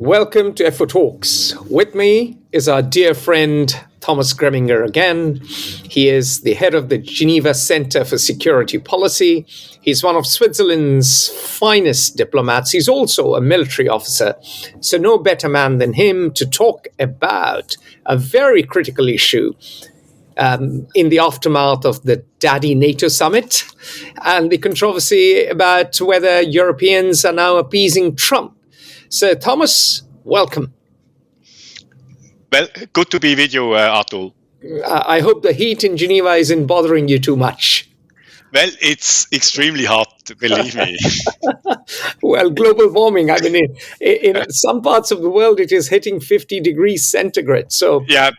Welcome to FO Talks. With me is our dear friend Thomas Greminger again. He is the head of the Geneva Center for Security Policy. He's one of Switzerland's finest diplomats. He's also a military officer. So no better man than him to talk about a very critical issue in the aftermath of the Daddy NATO summit and the controversy about whether Europeans are now appeasing Trump. So, Thomas, welcome. Well, good to be with you, Atul. I hope the heat in Geneva isn't bothering you too much. Well, it's extremely hot, believe me. Well, global warming, I mean, in some parts of the world, it is hitting 50 degrees centigrade. So yeah,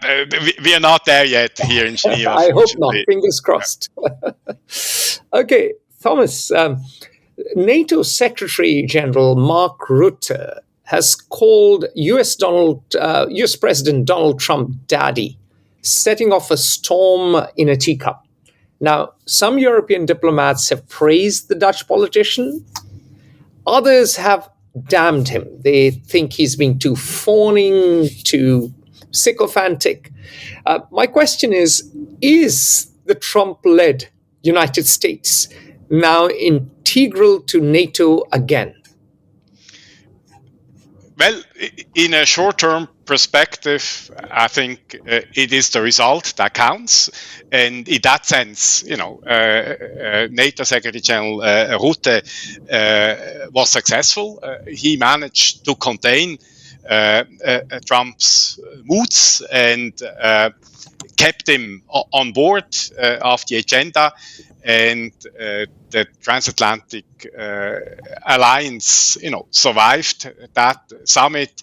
we are not there yet here in Geneva. I hope not. Fingers crossed. Okay, Thomas, NATO Secretary-General Mark Rutte has called US President Donald Trump daddy, setting off a storm in a teacup. Now, some European diplomats have praised the Dutch politician. Others have damned him. They think he's been too fawning, too sycophantic. My question is the Trump-led United States now integral to NATO again? Well, in a short-term perspective, I think it is the result that counts. And in that sense, NATO Secretary-General Rutte was successful. He managed to contain Trump's moods and kept him on board of the agenda. And the transatlantic alliance, survived that summit.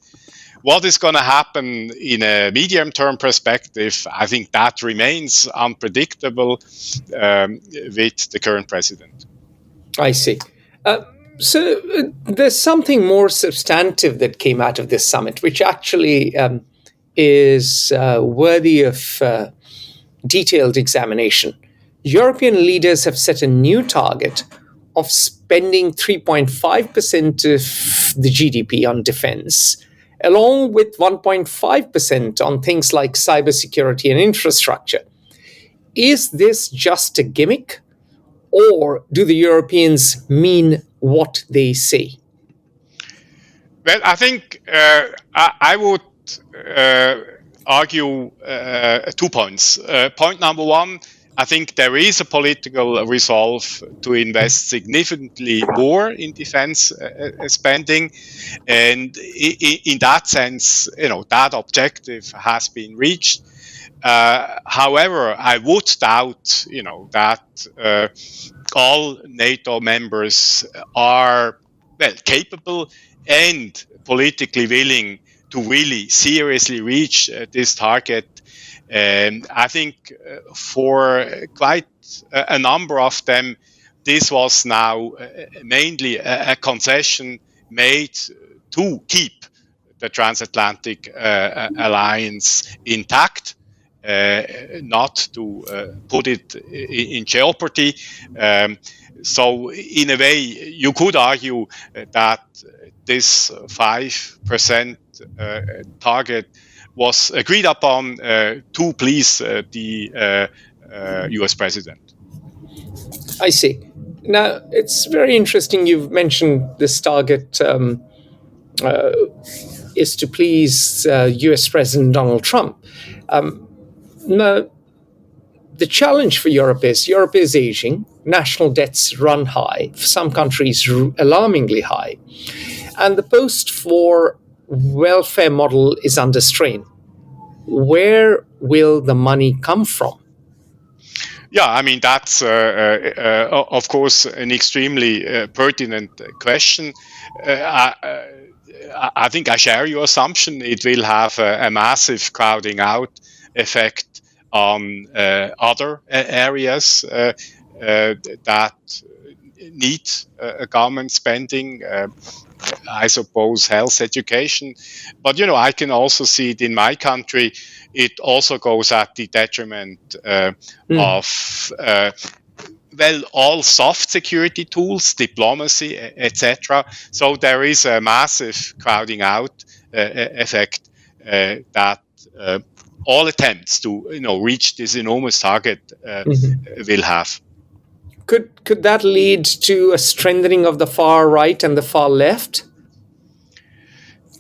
What is going to happen in a medium-term perspective, I think that remains unpredictable with the current president. I see. So there's something more substantive that came out of this summit, which actually is worthy of detailed examination. European leaders have set a new target of spending 3.5% of the GDP on defense, along with 1.5% on things like cybersecurity and infrastructure. Is this just a gimmick, or do the Europeans mean what they say? Well, I think I would argue 2 points. Point number one, I think there is a political resolve to invest significantly more in defense spending. And in that sense, that objective has been reached. However, I would doubt, that all NATO members are, capable and politically willing to really seriously reach this target. And I think for quite a number of them, this was now mainly a concession made to keep the transatlantic alliance intact, not to put it in jeopardy. So in a way, you could argue that this 5% target was agreed upon to please the US president. I see. Now, it's very interesting you've mentioned this target is to please US President Donald Trump. Now, the challenge for Europe is aging. National debts run high, for some countries alarmingly high. And the post-war welfare model is under strain. Where will the money come from? Yeah, I mean, that's, of course, an extremely pertinent question. I think I share your assumption. It will have a massive crowding out effect on other areas that need government spending. I suppose health, education, but I can also see it in my country. It also goes at the detriment of all soft security tools, diplomacy, etc. So there is a massive crowding out effect that all attempts to reach this enormous target will have. Could that lead to a strengthening of the far right and the far left?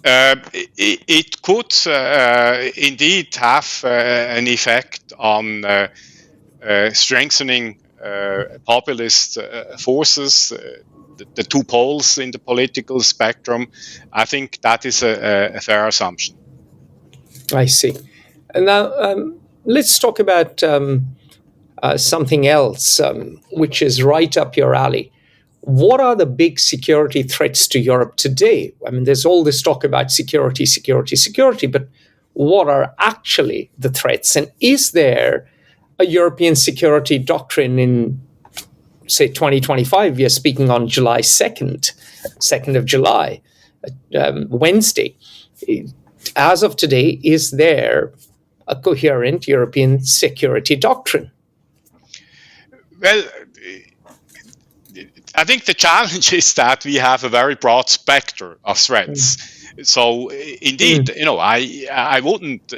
It could indeed have an effect on strengthening populist forces, the two poles in the political spectrum. I think that is a fair assumption. I see. And now let's talk about something else, which is right up your alley. What are the big security threats to Europe today? I mean, there's all this talk about security, but what are actually the threats? And is there a European security doctrine in, say, 2025? We are speaking on July 2nd, 2nd of July, Wednesday. As of today, is there a coherent European security doctrine? Well, I think the challenge is that we have a very broad spectrum of threats. So indeed, I wouldn't,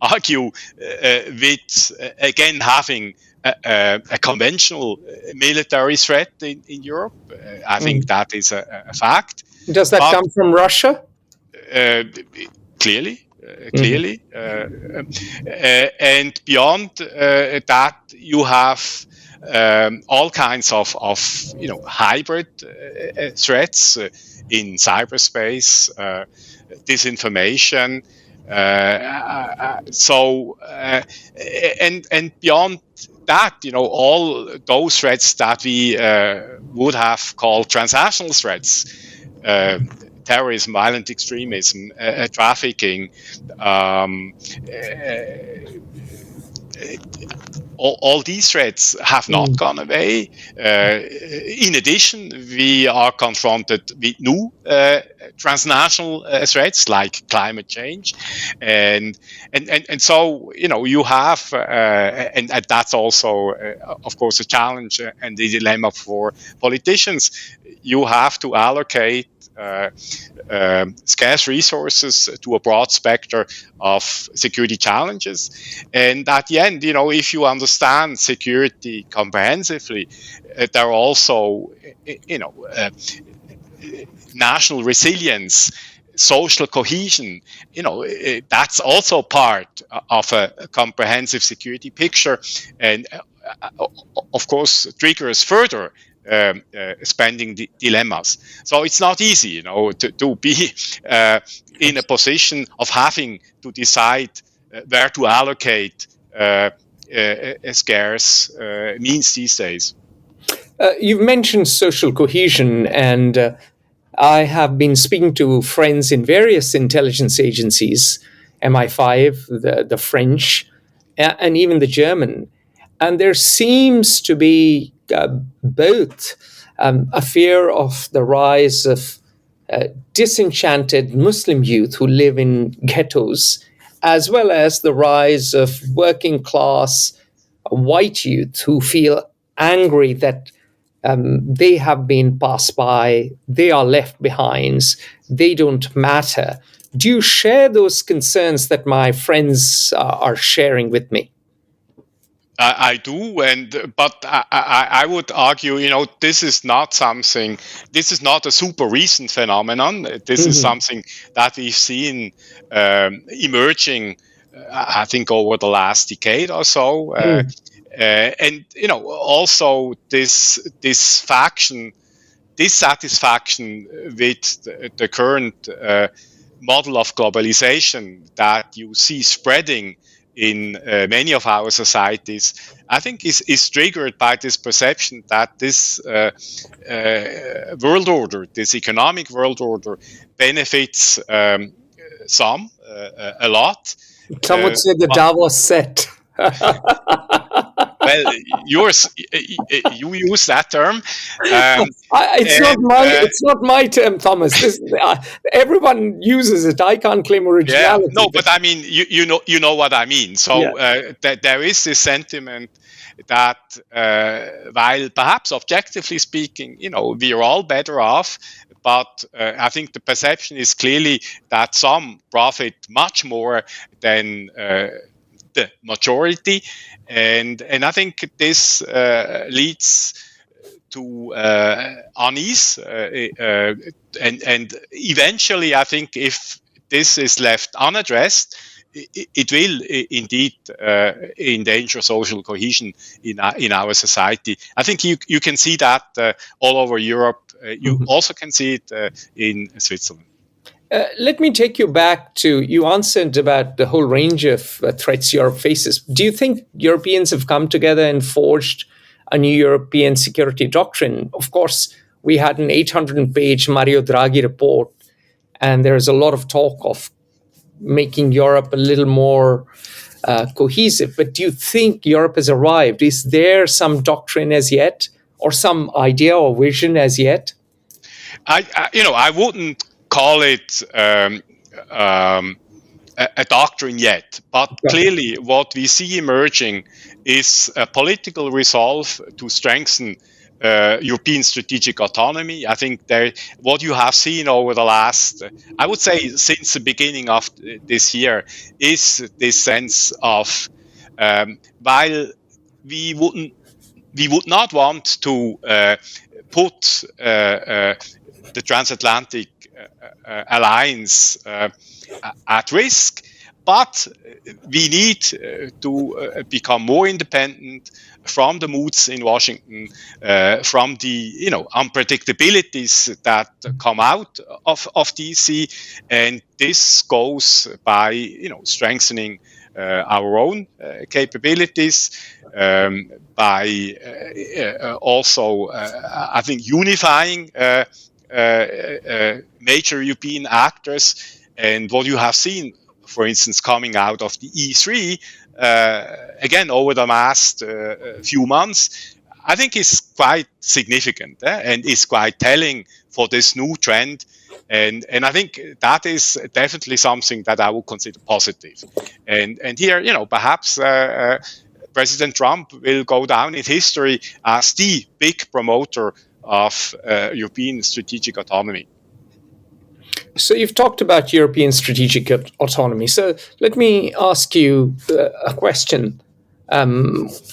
argue with again having a conventional military threat in Europe. I think that is a fact. Does that come from Russia? Clearly. And beyond that, you have all kinds of hybrid threats in cyberspace, disinformation. And beyond that, all those threats that we would have called transnational threats. Terrorism, violent extremism, trafficking, all these threats have not gone away. In addition, we are confronted with new transnational threats like climate change, and so you have, and that's also, of course, a challenge and the dilemma for politicians. You have to allocate scarce resources to a broad spectrum of security challenges. And at the end, if you understand security comprehensively, there are also, national resilience, social cohesion, that's also part of a comprehensive security picture. And of course, triggers further spending dilemmas. So it's not easy, to be in a position of having to decide where to allocate scarce means these days. You've mentioned social cohesion, and I have been speaking to friends in various intelligence agencies, MI5, the French, and even the German. And there seems to be both a fear of the rise of disenchanted Muslim youth who live in ghettos, as well as the rise of working class white youth who feel angry that they have been passed by, they are left behind, they don't matter. Do you share those concerns that my friends are sharing with me? I do, but I would argue, this is not a super recent phenomenon. This is something that we've seen emerging, I think, over the last decade or so. And, also this dissatisfaction with the current model of globalization that you see spreading in many of our societies, I think is triggered by this perception that this world order, this economic world order, benefits some a lot. Some would say the Davos set. Well, you use that term. It's not my term, Thomas. Everyone uses it. I can't claim originality. Yeah, no, but I mean, you know what I mean. So there is this sentiment that while perhaps objectively speaking, we are all better off, but I think the perception is clearly that some profit much more than the majority, and I think this leads to unease, and eventually, I think if this is left unaddressed, it will indeed endanger social cohesion in our society. I think you can see that all over Europe. You also can see it in Switzerland. Let me take you back to, you answered about the whole range of threats Europe faces. Do you think Europeans have come together and forged a new European security doctrine? Of course, we had an 800-page Mario Draghi report, and there is a lot of talk of making Europe a little more cohesive. But do you think Europe has arrived? Is there some doctrine as yet, or some idea or vision as yet? I wouldn't call it a doctrine yet, but clearly what we see emerging is a political resolve to strengthen European strategic autonomy. I think what you have seen over the last, I would say since the beginning of this year, is this sense of while we would not want to put the transatlantic alliance at risk, but we need to become more independent from the moods in Washington, from the unpredictabilities that come out of DC, and this goes by strengthening our own capabilities, by also I think unifying major European actors. And what you have seen, for instance, coming out of the E3, again, over the last few months, I think is quite significant and is quite telling for this new trend. And I think that is definitely something that I would consider positive. And here, perhaps President Trump will go down in history as the big promoter of European strategic autonomy. So you've talked about European strategic autonomy. So let me ask you a question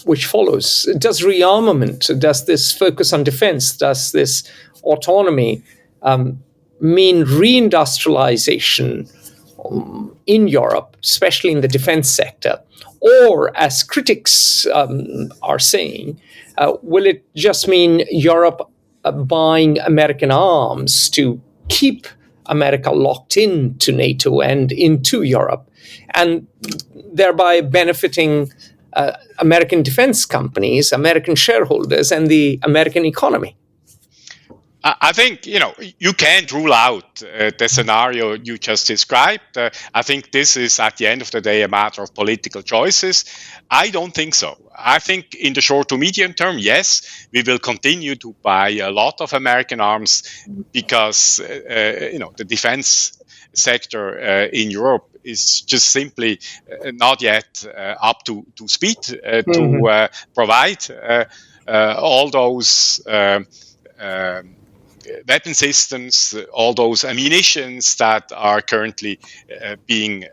which follows. Does rearmament, does this focus on defense, does this autonomy mean re-industrialization in Europe, especially in the defense sector? Or, as critics are saying, will it just mean Europe buying American arms to keep America locked into NATO and into Europe, and thereby benefiting American defense companies, American shareholders, and the American economy? I think, you can't rule out the scenario you just described. I think this is, at the end of the day, a matter of political choices. I don't think so. I think in the short to medium term, yes, we will continue to buy a lot of American arms because, the defense sector in Europe is just simply not yet up to speed to provide all those weapon systems, all those ammunitions that are currently being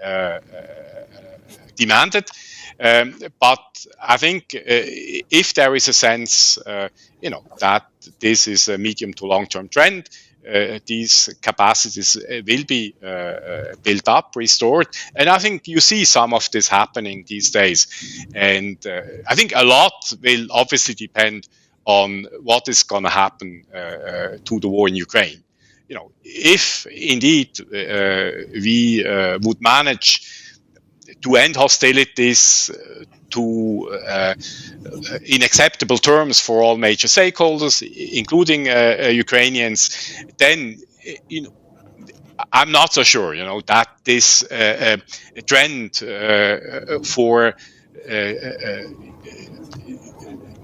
demanded. But I think if there is a sense, that this is a medium to long-term trend, these capacities will be built up, restored. And I think you see some of this happening these days. And I think a lot will obviously depend on what is going to happen to the war in Ukraine. If indeed we would manage to end hostilities in acceptable terms for all major stakeholders, including Ukrainians, then I'm not so sure, that this trend for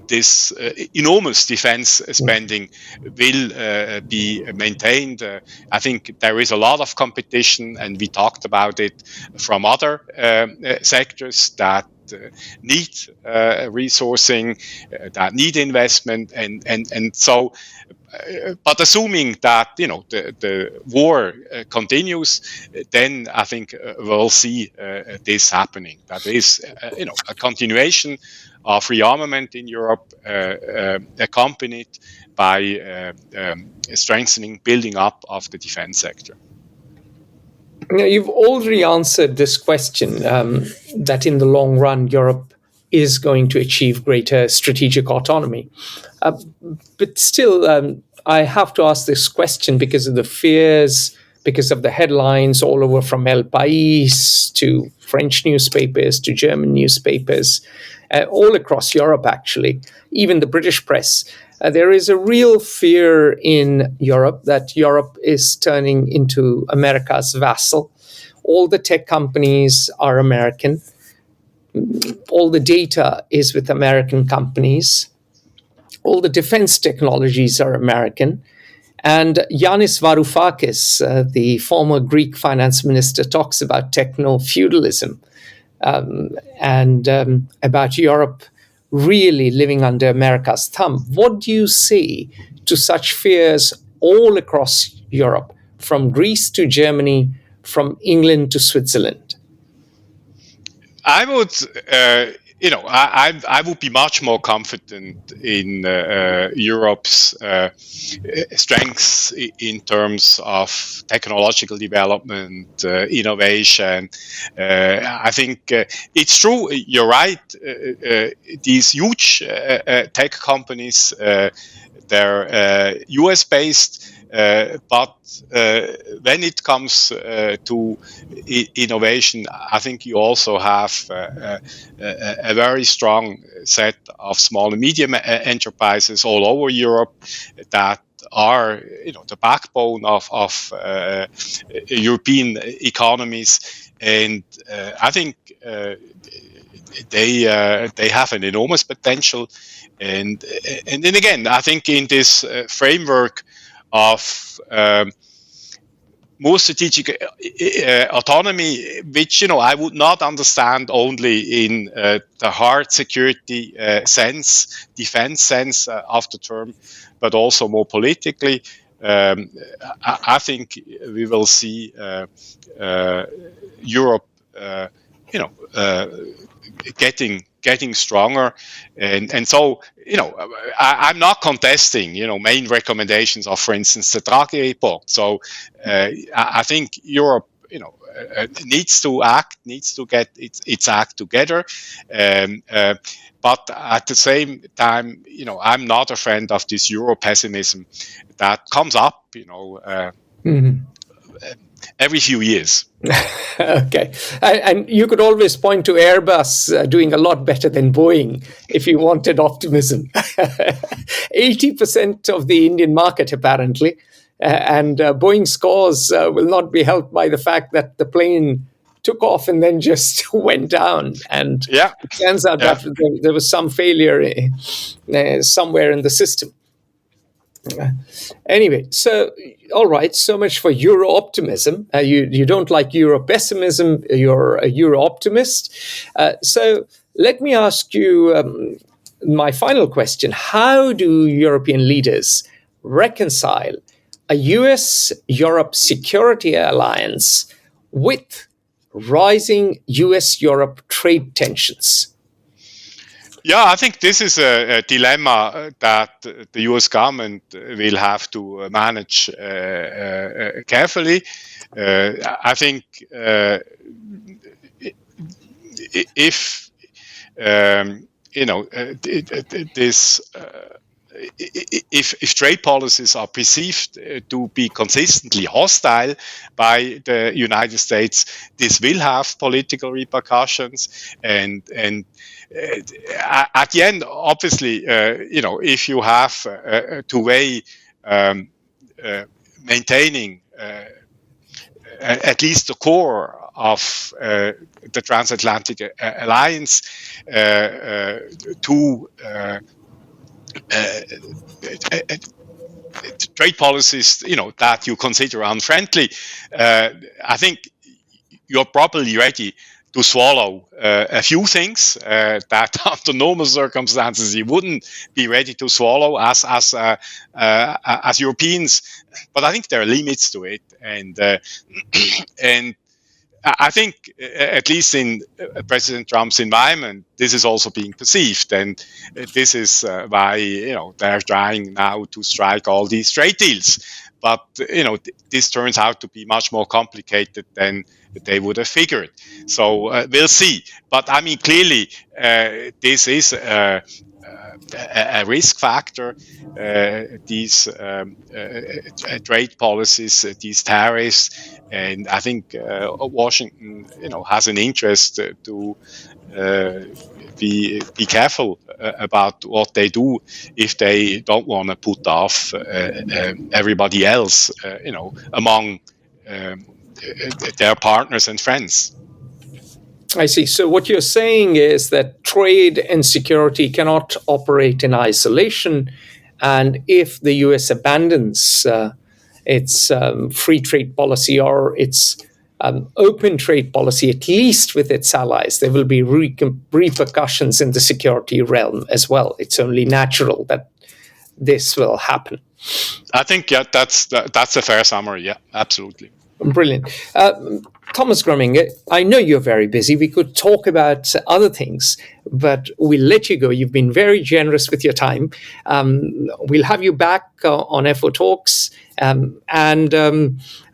this enormous defense spending will be maintained. I think there is a lot of competition, and we talked about it from other sectors, that need resourcing, that need investment, and so. But assuming that the war continues, then I think we'll see this happening. That is, a continuation of rearmament in Europe, accompanied by strengthening, building up of the defense sector. You've already answered this question, that in the long run, Europe is going to achieve greater strategic autonomy. But still, I have to ask this question because of the fears, because of the headlines all over from El País to French newspapers to German newspapers, all across Europe, actually, even the British press. There is a real fear in Europe that Europe is turning into America's vassal. All the tech companies are American. All the data is with American companies. All the defense technologies are American. And Yanis Varoufakis, the former Greek finance minister, talks about techno-feudalism and about Europe really living under America's thumb. What do you say to such fears all across Europe, from Greece to Germany, from England to Switzerland? I would, I would be much more confident in Europe's strengths in terms of technological development, innovation. I think it's true. You're right. These huge tech companies, they're US based. But when it comes to innovation, I think you also have a very strong set of small and medium enterprises all over Europe that are, the backbone of European economies, and I think they have an enormous potential. And then again, I think in this framework of more strategic autonomy, which I would not understand only in the hard security sense, defense sense of the term, but also more politically. I think we will see Europe, getting stronger, and so I'm not contesting main recommendations of, for instance, the Draghi report. So I think Europe needs to get its act together, but at the same time, I'm not a friend of this Euro pessimism that comes up every few years. Okay. And you could always point to Airbus doing a lot better than Boeing if you wanted optimism. 80% of the Indian market, apparently. And Boeing's scores will not be helped by the fact that the plane took off and then just went down. And it turns out that there was some failure somewhere in the system. Anyway, so all right, so much for Euro optimism. You don't like Euro pessimism. You're a Euro optimist. So let me ask you my final question: how do European leaders reconcile a US-Europe security alliance with rising US-Europe trade tensions? Yeah, I think this is a dilemma that the US government will have to manage carefully. I think if this. If trade policies are perceived to be consistently hostile by the United States, this will have political repercussions. And at the end, obviously, if you have to weigh maintaining at least the core of the transatlantic alliance to trade policies, that you consider unfriendly, I think you're probably ready to swallow a few things that under normal circumstances you wouldn't be ready to swallow as Europeans. But I think there are limits to it, and I think, at least in President Trump's environment, this is also being perceived, and this is why they're trying now to strike all these trade deals. But this turns out to be much more complicated than they would have figured. So we'll see. But I mean, clearly, this is a risk factor. These trade policies, these tariffs, and I think Washington, has an interest to be careful about what they do if they don't want to put off everybody else, among their partners and friends. I see. So what you're saying is that trade and security cannot operate in isolation, and if the US abandons its free trade policy or its open trade policy, at least with its allies, there will be repercussions in the security realm as well. It's only natural that this will happen. I think, that's a fair summary. Yeah, absolutely. Brilliant. Thomas Greminger, I know you're very busy. We could talk about other things, but we'll let you go. You've been very generous with your time. We'll have you back on FO Talks, and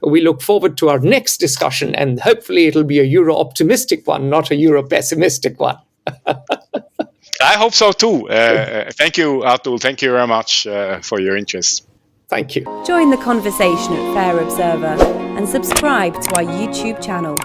we look forward to our next discussion, and hopefully it'll be a Euro-optimistic one, not a Euro-pessimistic one. I hope so too. Thank you, Atul. Thank you very much for your interest. Thank you. Join the conversation at Fair Observer and subscribe to our YouTube channel.